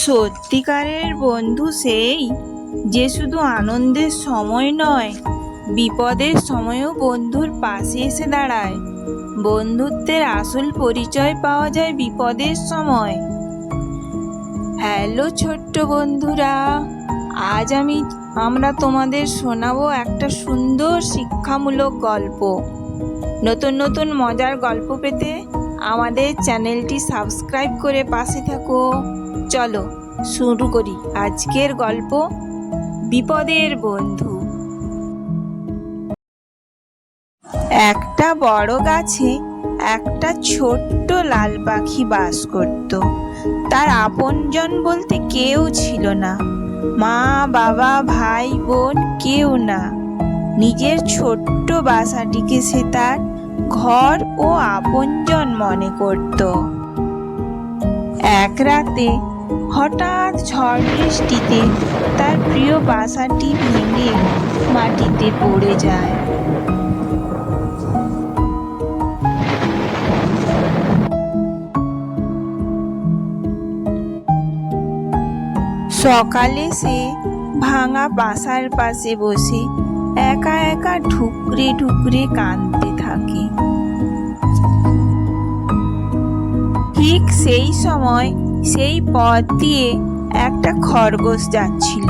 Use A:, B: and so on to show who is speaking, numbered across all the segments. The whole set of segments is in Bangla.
A: সত্যিকারের বন্ধু সেই যে শুধু আনন্দের সময় নয়, বিপদের সময়ও বন্ধুর পাশে এসে দাঁড়ায়। বন্ধুত্বের আসল পরিচয় পাওয়া যায় বিপদের সময়। হ্যালো ছোট্ট বন্ধুরা, আজ আমরা তোমাদের শোনাবো একটা সুন্দর শিক্ষামূলক গল্প। নতুন নতুন মজার গল্প পেতে আমাদের চ্যানেলটি সাবস্ক্রাইব করে পাশে থাকো। চলো শুরু করি আজকের গল্প, বিপদের বন্ধু। একটা বড় গাছে একটা ছোট্ট লাল পাখি বাস করত। তার আপনজন বলতে কেউ ছিল না, মা বাবা ভাই বোন কেউ না। নিজের ছোট্ট বাসাটিকে সে তার ঘর ও আপনজন মনে করত। এক রাতে হঠাৎ ঝড় বৃষ্টিতে তার প্রিয় বাসাটি ভেঙে মাটিতে পড়ে যায়। সকালে সে ভাঙা বাসার পাশে বসে একা একা ঠুকরে ঠুকরে কাঁদতে থাকে। ঠিক সেই সময় সেই পথ দিয়ে একটা খরগোশ যাচ্ছিল।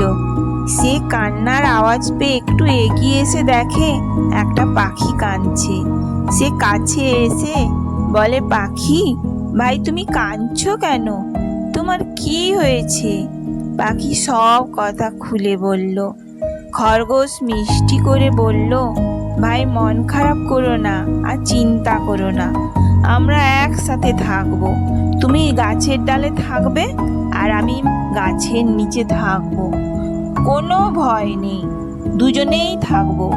A: সে কান্নার আওয়াজ পেয়ে একটু এগিয়ে এসে দেখে একটা পাখি কাঁদছে। সে কাছে এসে বলে, পাখি ভাই, তুমি কাঁদছো কেন? তোমার কি হয়েছে? পাখি সব কথা খুলে বলল। খরগোশ মিষ্টি করে বলল, ভাই মন খারাপ করো না আর চিন্তা করো না, আমরা একসাথে থাকবো। তুমি গাছের ডালে থাকবে আর আমি গাছের নিচে থাকবো। কোনো ভয় নেই, দুজনেই থাকবো।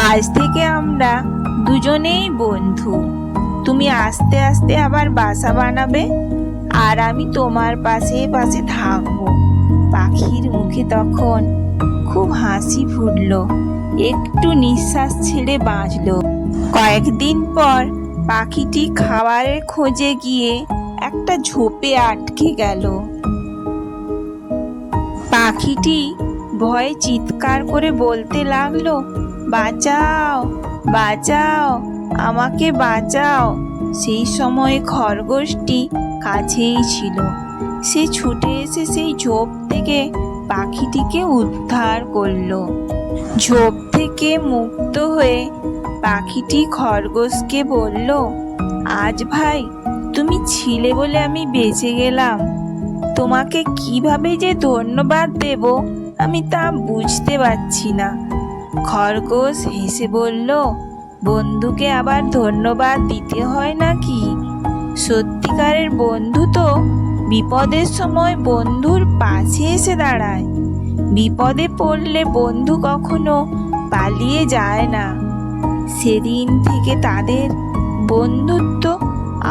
A: আজ থেকে আমরা দুজনেই বন্ধু। তুমি আস্তে আস্তে আবার বাসা বানাবে আর আমি তোমার পাশে পাশে থাকবো। পাখির মুখে তখন খুব হাসি ফুটল, একটু নিঃশ্বাস ছেড়ে বাঁচল। কয়েকদিন পর পাখিটি খাবারের খোঁজে গিয়ে একটা ঝোপে আটকে গেল। পাখিটি ভয়ে চিৎকার করে বলতে লাগলো, বাঁচাও বাঁচাও, আমাকে বাঁচাও। সেই সময় খরগোশটি কাছেই ছিল। সে ছুটে এসে সেই ঝোপ থেকে পাখিটিকে উদ্ধার করলো। ঝোপ থেকে মুক্ত হয়ে পাখিটি খরগোশকে বলল, আজ ভাই তুমি ছিলে বলে আমি বেঁচে গেলাম। তোমাকে কিভাবে যে ধন্যবাদ দেব আমি তা বুঝতে পারছি না। খরগোশ হেসে বলল, বন্ধুকে আবার ধন্যবাদ দিতে হয় নাকি? সত্যিকারের বন্ধু তো বিপদের সময় বন্ধুর পাশে এসে দাঁড়ায়। বিপদে পড়লে বন্ধু কখনো পালিয়ে যায় না। সেদিন থেকে তাদের বন্ধুত্ব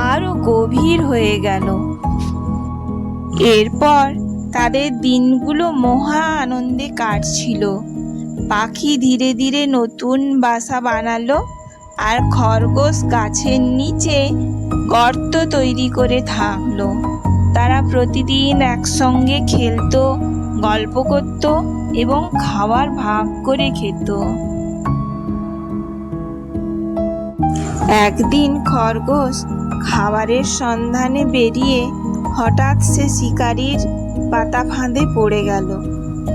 A: আরো গভীর হয়ে গেল। এরপর তাদের দিনগুলো মহা আনন্দে কাটছিল। পাখি ধীরে ধীরে নতুন বাসা বানালো আর খরগোশ গাছের নিচে গর্ত তৈরি করে থাকলো। তারা প্রতিদিন একসঙ্গে খেলতো, গল্প করত এবং খাবার ভাগ করে খেত। একদিন খরগোশ খাবারের সন্ধানে বেরিয়ে হঠাৎ সে শিকারীর পাতা ফাঁদে পড়ে গেল।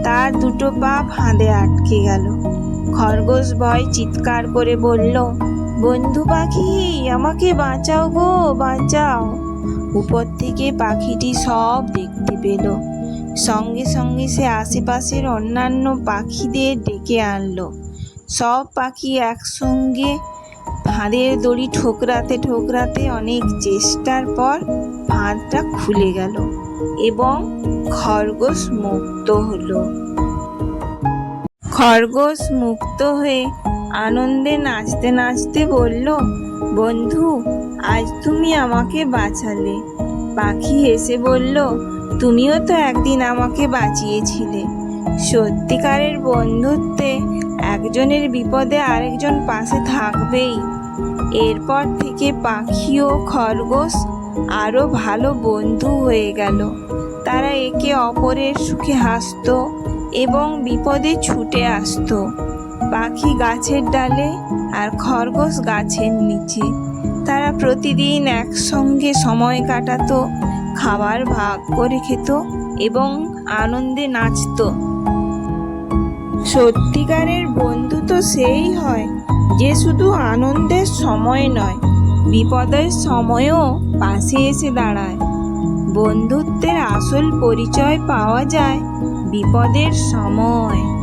A: তার দুটো পা ফাঁদে আটকে গেল। খরগোশ ভয় চিৎকার করে বলল, বন্ধু পাখি, আমাকে বাঁচাও গো, বাঁচাও। উপর থেকে পাখিটি সব দেখতে পেল। সঙ্গে সঙ্গে সে আশেপাশের অন্যান্য পাখিদের ডেকে আনলো। সব পাখি একসঙ্গে ফাঁদের দড়ি ঠোকরাতে ঠোকরাতে অনেক চেষ্টার পর ফাঁদটা খুলে গেল এবং খরগোশ মুক্ত হলো। খরগোশ মুক্ত হয়ে আনন্দে নাচতে নাচতে বলল, বন্ধু আজ তুমি আমাকে বাঁচালে। পাখি হেসে বলল, তুমিও তো একদিন আমাকে বাঁচিয়েছিলে। সত্যিকারের বন্ধুত্বে একজনের বিপদে আরেকজন পাশে থাকবেই। এরপর থেকে পাখি ও খরগোশ আরো ভালো বন্ধু হয়ে গেল। তারা একে অপরের সুখে হাসতো এবং বিপদে ছুটে আসতো। পাখি গাছের ডালে আর খরগোশ গাছের নিচে। তারা প্রতিদিন একসঙ্গে সময় কাটাতো, খাবার ভাগ করে খেত এবং আনন্দে নাচতো। সত্যিকারের বন্ধু তো সেই হয় যে শুধু আনন্দের সময় নয়, বিপদের সময়ও পাশে এসে দাঁড়ায়। বন্ধুত্বের আসল পরিচয় পাওয়া যায় বিপদের সময়।